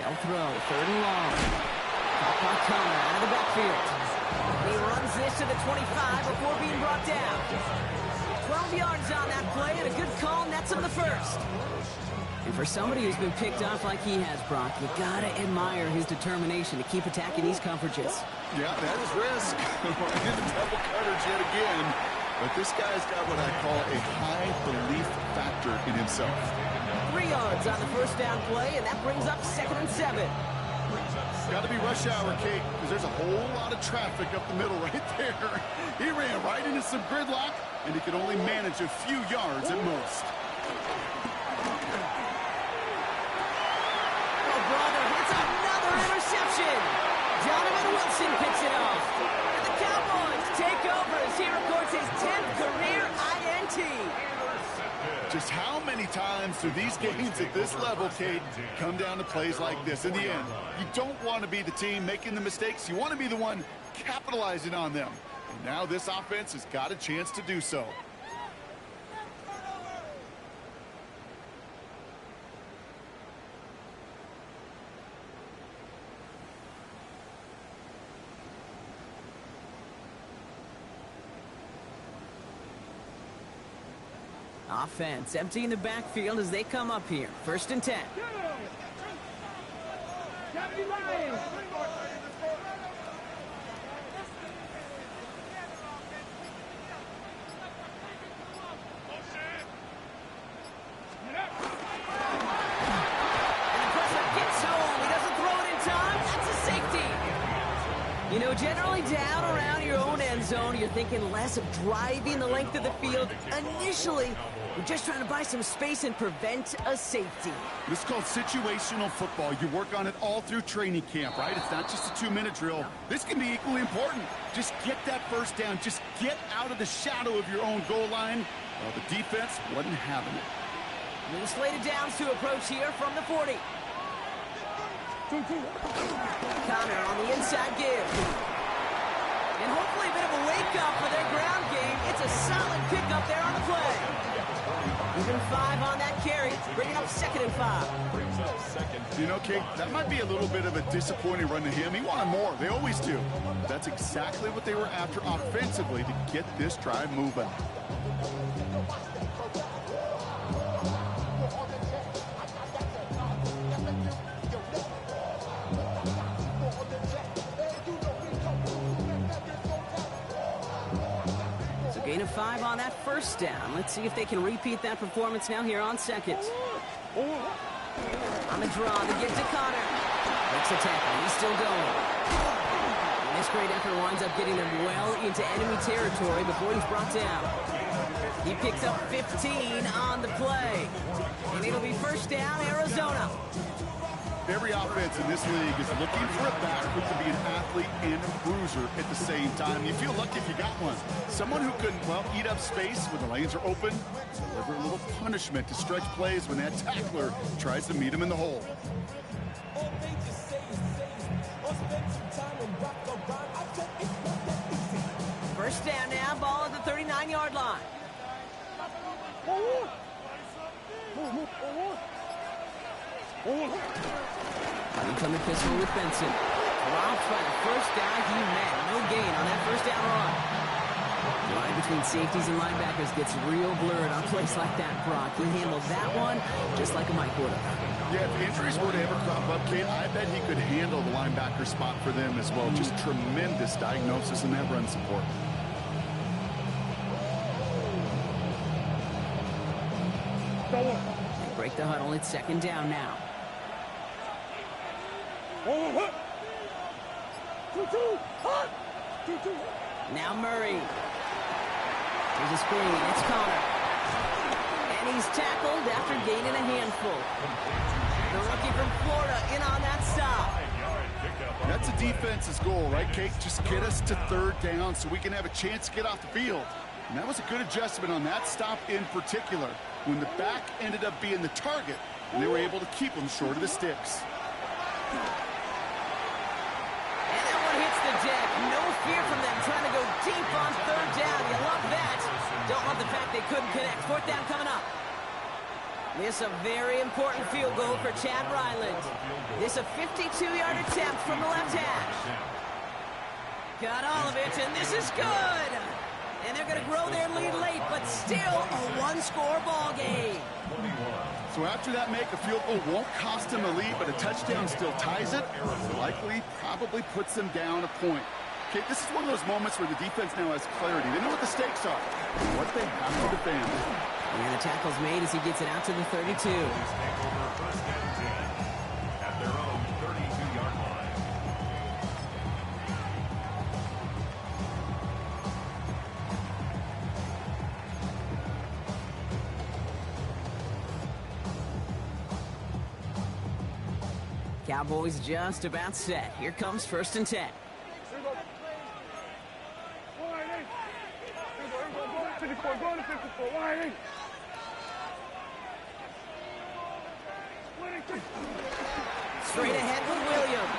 They'll throw 3rd and long. Caught by Connor out of the backfield. He runs this to the 25 before being brought down. 12 yards on that play, and a good call nets him the first. And for somebody who's been picked off like he has, Brock, you gotta admire his determination to keep attacking these coverages. Yeah, that is risk. In the double coverage yet again. But this guy's got what I call a high belief factor in himself. 3 yards on the first down play, and that brings up 2nd and 7. Got to be rush hour, Kate, because there's a whole lot of traffic up the middle right there. He ran right into some gridlock, and he could only manage a few yards at most. Oh, brother, it's another interception. Donovan Wilson picks it off. And the Cowboys take over as he records his 10th career INT. Just how many times do these games at this level, Kate, come down to plays like this? In the end, you don't want to be the team making the mistakes. You want to be the one capitalizing on them. And now this offense has got a chance to do so. Offense emptying the backfield as they come up here. 1st and 10. You know, generally down around your own end zone, you're thinking less of driving the length of the field. Initially, you're just trying to buy some space and prevent a safety. This is called situational football. You work on it all through training camp, right? It's not just a 2-minute drill. This can be equally important. Just get that first down. Just get out of the shadow of your own goal line. Well, the defense wasn't having it. New slated downs to approach here from the 40. Connor on the inside give. And hopefully a bit of a wake-up for their ground game. It's a solid pickup there on the play. Even 5 on that carry, bringing up 2nd and 5. You know, Kate, that might be a little bit of a disappointing run to him. He wanted more. They always do. That's exactly what they were after offensively to get this drive moving. Gain of 5 on that first down. Let's see if they can repeat that performance now here on 2nd. On the draw, the give to Connor. Makes a tackle. He's still going. And this great effort winds up getting them well into enemy territory before he's brought down. He picks up 15 on the play. And it'll be 1st down, Arizona. Every offense in this league is looking for a back who can be an athlete and a bruiser at the same time. You feel lucky if you got one. Someone who can, well, eat up space when the lanes are open, deliver a little punishment to stretch plays when that tackler tries to meet him in the hole. First down now, ball at the 39-yard line. Incoming pistol with Benson. Dropped by the first guy he met. No gain on that first down run. The line between safeties and linebackers gets real blurred on plays like that, Brock. He handled that one just like a Mike would have. Yeah, if injuries were to ever crop up, Kate, I bet he could handle the linebacker spot for them as well. Just tremendous diagnosis in that run support. Break the huddle. It's 2nd down now. Now Murray. There's a screen. It's Connor. And he's tackled after gaining a handful. The rookie from Florida in on that stop. That's a defense's goal, right, Kate? Just get us to 3rd down so we can have a chance to get off the field. And that was a good adjustment on that stop in particular, when the back ended up being the target, and they were able to keep him short of the sticks. And that one hits the deck. No fear from them trying to go deep on 3rd down. You love that. Don't love the fact they couldn't connect. 4th down coming up. This a very important field goal for Chad Ryland. This a 52-yard attempt from the left hash. Got all of it, and this is good. And they're going to grow their lead late, but still a one-score ball game. So after that make, a field goal won't cost them a lead, but a touchdown still ties it. Likely, probably puts them down a point. Okay, this is one of those moments where the defense now has clarity. They know what the stakes are and what they have to defend. And the tackle's made as he gets it out to the 32. Take over first and 10 at their own 32-yard line. Cowboys just about set. Here comes first and 10. Here we go. Wide eight. Here we go. Go to 54. Go to 54. Wide eight. 26. Straight ahead with Williams.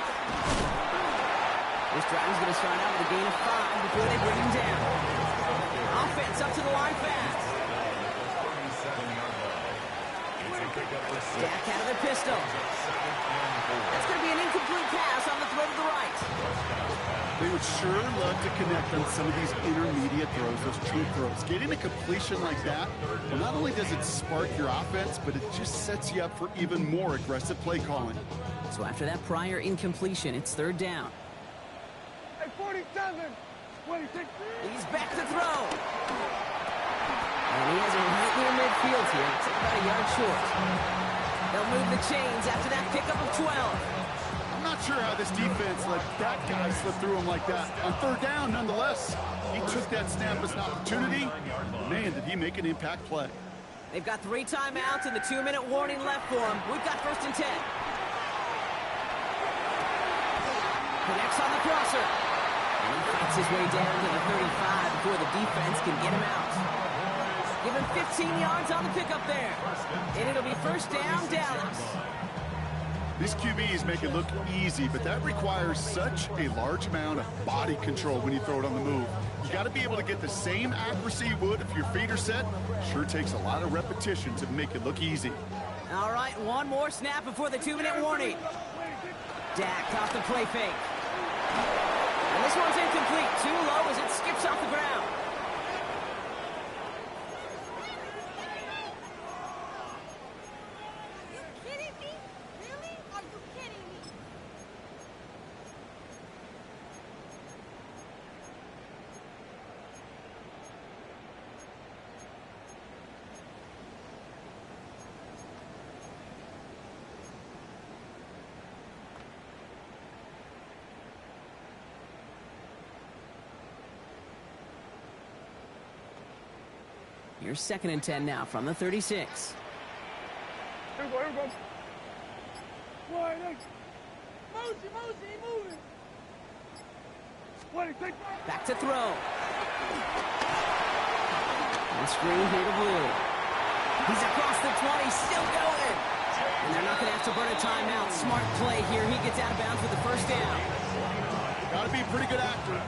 This drive is going to start out with a gain of 5 before they bring him down. Offense up to the line fast. 37-yard line. It's a pickup for 6. Dak out of the pistol. That's going to be an incomplete pass on the throw to the right. They would sure love to connect on some of these intermediate throws, those true throws. Getting a completion like that, well, not only does it spark your offense, but it just sets you up for even more aggressive play calling. So after that prior incompletion, it's third down. Hey, 47. 26. He's back to throw. And he has it right near midfield here. It's about a yard short. They'll move the chains after that pickup of 12. I'm not sure how this defense let that guy slip through him like that. On third down, nonetheless, he took that snap as an opportunity. Man, did he make an impact play. They've got 3 timeouts and the 2-minute warning left for them. We've got first and 10. Connects on the crosser. And he fights his way down to the 35 before the defense can get him out. Give him 15 yards on the pickup there. And it'll be first down, Dallas. These QBs make it look easy, but that requires such a large amount of body control when you throw it on the move. You got to be able to get the same accuracy you would if your feet are set. Sure takes a lot of repetition to make it look easy. All right, one more snap before the 2-minute warning. Dak off the play fake. And this one's incomplete. Too low as it skips off the ground. Here's second and 10 now from the 36. Here we go. Here we go. Wide eight. Mosey, moving. 26. Back to throw. And screen here to Blue. He's across the 20, still going. And they're not going to have to burn a timeout. Smart play here. He gets out of bounds with the first down. Got to be a pretty good actor.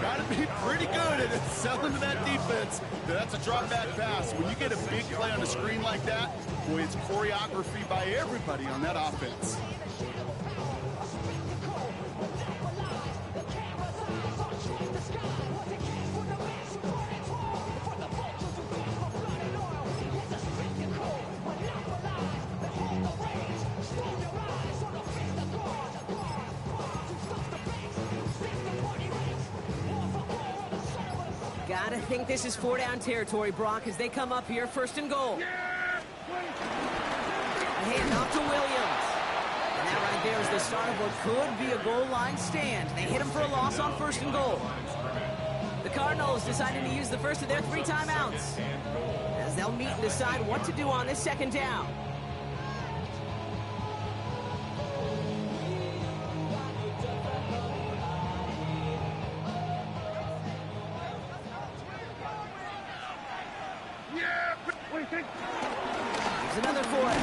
Got to be pretty good at selling to that defense. That's a drop back pass. When you get a big play on the screen like that, boy, it's choreography by everybody on that offense. Gotta think this is 4-down territory, Brock, as they come up here first and goal. A hand off to Williams. And that right there is the start of what could be a goal line stand. They hit him for a loss on first and goal. The Cardinals deciding to use the first of their 3 timeouts, as they'll meet and decide what to do on this second down. Here's another for it.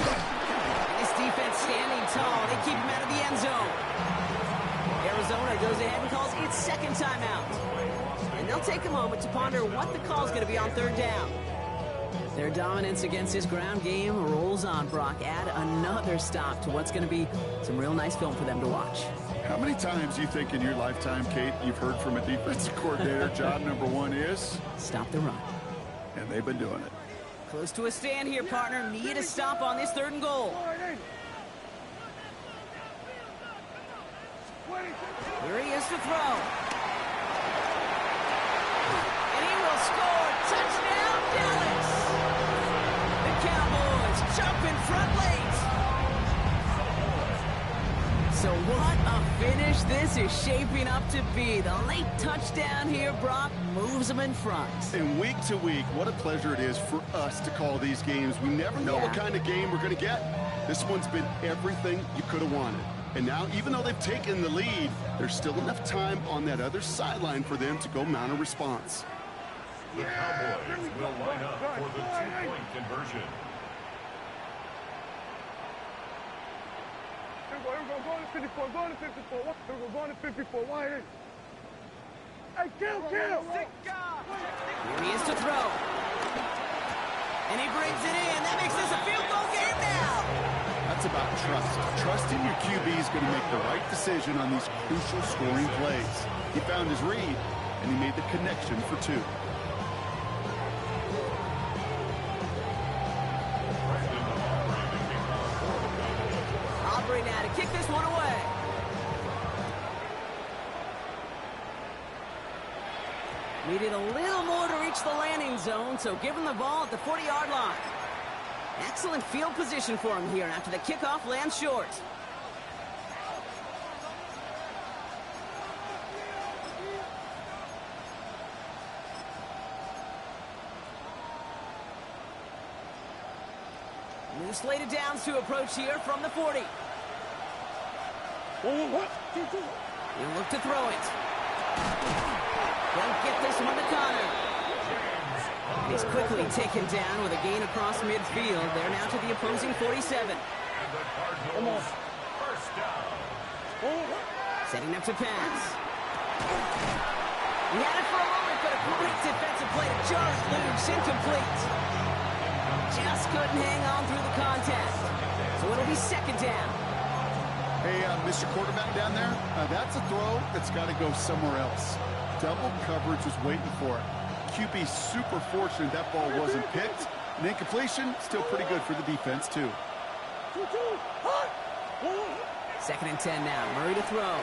This defense standing tall. They keep him out of the end zone. Arizona goes ahead and calls its second timeout. And they'll take a moment to ponder what the call is going to be on third down. Their dominance against this ground game rolls on, Brock. Add another stop to what's going to be some real nice film for them to watch. How many times do you think in your lifetime, Kate, you've heard from a defensive coordinator, job number one is? Stop the run. And they've been doing it. Close to a stand here, partner. Need a stop on this 3rd and goal. Here he is to throw. And he will score. Touchdown, Dallas! The Cowboys jump in front late. So what a finish this is shaping up to be. The late touchdown here, Brock, moves them in front. And week to week, what a pleasure it is for us to call these games. We never know what kind of game we're going to get. This one's been everything you could have wanted. And now, even though they've taken the lead, there's still enough time on that other sideline for them to go mount a response. The Cowboys will line up for the 2-point conversion. Go on to 54, go on to 54. What? Go on to 54. Why? Hey, kill! Here he is to throw. And he brings it in. That makes this a field goal game now. That's about trust. Trusting your QB is going to make the right decision on these crucial scoring plays. He found his read, and he made the connection for 2. Aubrey now to kick this one away. Needed a little more to reach the landing zone, so give him the ball at the 40-yard line. Excellent field position for him here after the kickoff lands short. New slated downs to approach here from the 40. He'll look to throw it. Don't get this one to Connor. He's quickly taken down with a gain across midfield. They're now to the opposing 47. Setting up to pass. He had it for a moment, but a great defensive play to jar it loose. Incomplete. Just couldn't hang on through the contact. So it'll be 2nd down. Hey, Mr. Quarterback down there, that's a throw that's got to go somewhere else. Double coverage was waiting for it. QB super fortunate that ball wasn't picked. And incompletion, still pretty good for the defense, too. 2nd and 10 now. Murray to throw.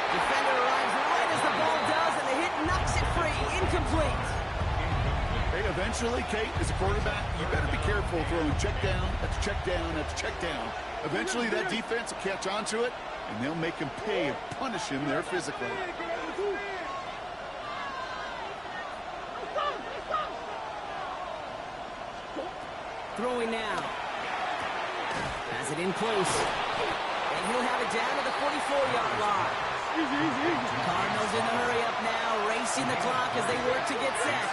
Defender arrives right as the ball does, and the hit knocks it free. Incomplete. Hey, eventually, Kate, as a quarterback, you better be careful throwing check down after check down after check down. Eventually, that defense will catch on to it, and they'll make him pay and punish him there physically. Throwing now. Has it in place. And he'll have it down to the 44-yard line. Cardinals in the hurry up now, racing the clock as they work to get set.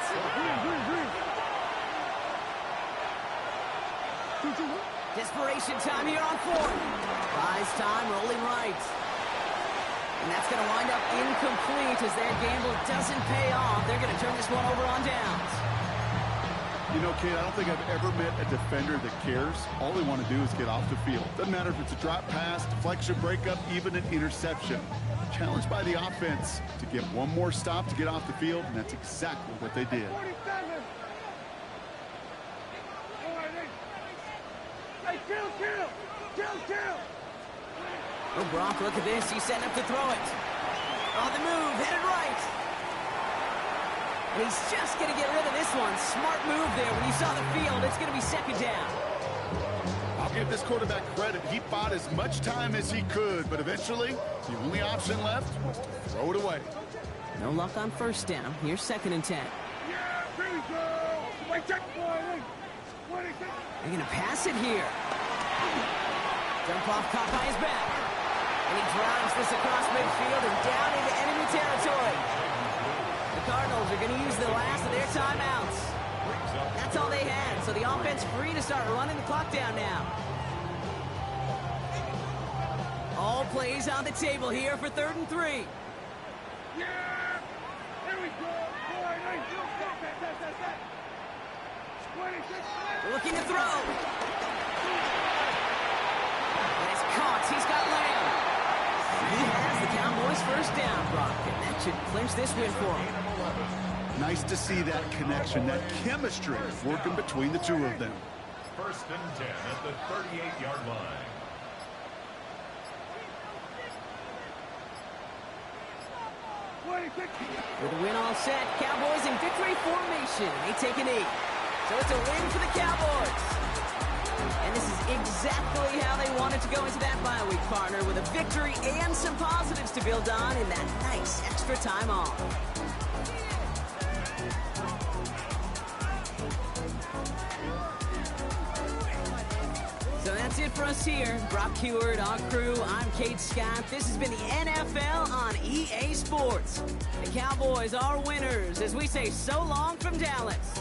Desperation time here on 4th. Buys time, rolling right. And that's going to wind up incomplete as their gamble doesn't pay off. They're going to turn this one over on downs. You know, Kate, I don't think I've ever met a defender that cares. All they want to do is get off the field. Doesn't matter if it's a drop pass, deflection, breakup, even an interception. Challenged by the offense to get one more stop to get off the field, and that's exactly what they did. Oh, Brock, look at this. He's setting up to throw it. On the move, headed right. And he's just going to get rid of this one. Smart move there when you saw the field. It's going to be 2nd down. I'll give this quarterback credit. He bought as much time as he could, but eventually, the only option left was to throw it away. No luck on 1st down. Here's 2nd and 10. They're going to pass it here. Jump off, caught by his back. And he drives this across midfield and down into enemy territory. The Cardinals are going to use the last of their timeouts. That's all they had, so the offense free to start running the clock down now. All plays on the table here for 3rd and 3. Looking to throw. And it's caught. He's got Lamb. first down, Brock, and that should clinch this win for him. Nice to see that connection, that chemistry working between the two of them. First and 10 at the 38-yard line. With the win all set, Cowboys in victory formation. They take a knee. So it's a win for the Cowboys. And this is exactly how they wanted to go into that bye week, partner, with a victory and some positives to build on in that nice extra time off. So that's it for us here. Brock Huard, our crew, I'm Kate Scott. This has been the NFL on EA Sports. The Cowboys are winners as we say so long from Dallas.